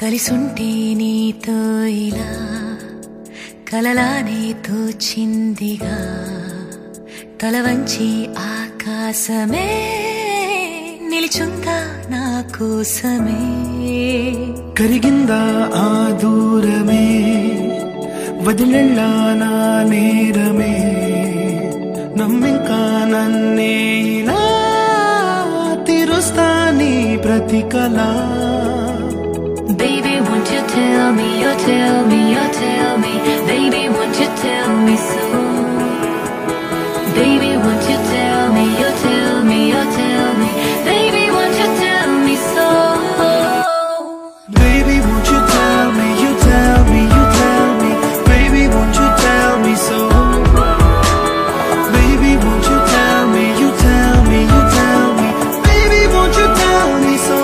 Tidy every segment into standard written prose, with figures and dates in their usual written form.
కలిసుంటే నీతో ఇలా కలలానే తోచిందిగా తల వంచి ఆకాశమే నిలిచుందా నా కోసమే కరిగిందా ఆ దూరమే వదిలెళ్ళా నా నేరమే నమ్మింకా నన్నే ఇలా తీరుస్తా నీ ప్రతి కళ Baby, won't you tell me, you tell me, you tell me Baby, won't you tell me so Baby, won't you tell me, you tell me, you tell me Baby, won't you tell me so Baby, won't you tell me, you tell me, you tell me Baby, won't you tell me so Baby, won't you tell me, you tell me, you tell me Baby, won't you tell me so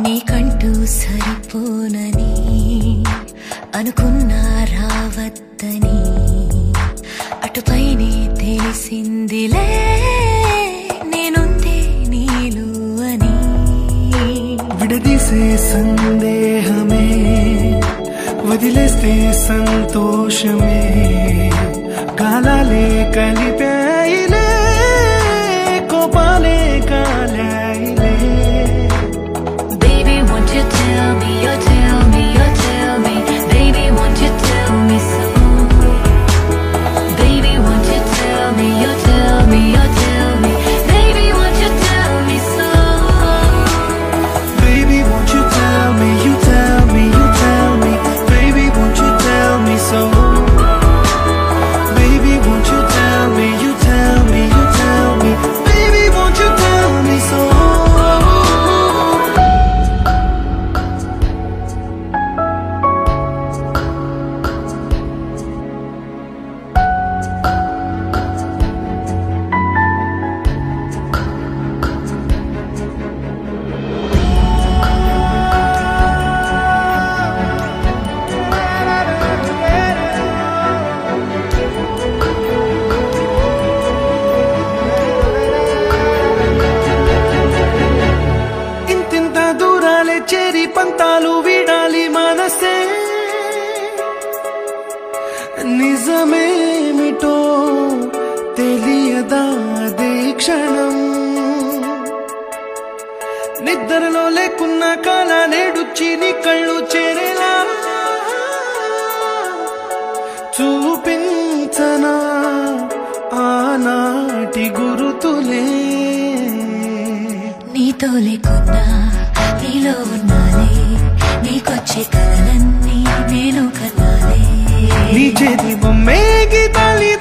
నీకంటూ సరిపోనని అనుకున్నా రావద్దని అటుపైనే తెలిసిందిలే నేనుందే నీలు అని విడదీసే సందేహమే వదిలేస్తే సంతోషమే కాలాలే కలిపాయిలే కోపాలే కాలాయిలే Baby, won't you tell me, you tell me, you tell me Baby, won't you tell me so Baby, won't you tell me, you tell me, you tell me Baby, won't you tell me so Baby, won't you tell me, you tell me, you tell me Baby, won't you tell me so Baby, won't you tell me, you tell me, you tell me Baby, won't you tell me so చేరి పంతాలు వీడాలి మనసే నిజమేమిటో తెలియదా క్షణం నిద్రలో లేకున్న కాల నేడుచ్చి నీ కళ్ళు చేరేలా చూపించనా ఆనాటి గురుతులే నీతో లేకున్నా నీలో ఉన్నాలే నీకొచ్చే కలలన్నీ నేను కనాలే నీ చేతి బొమ్మే గీతాలి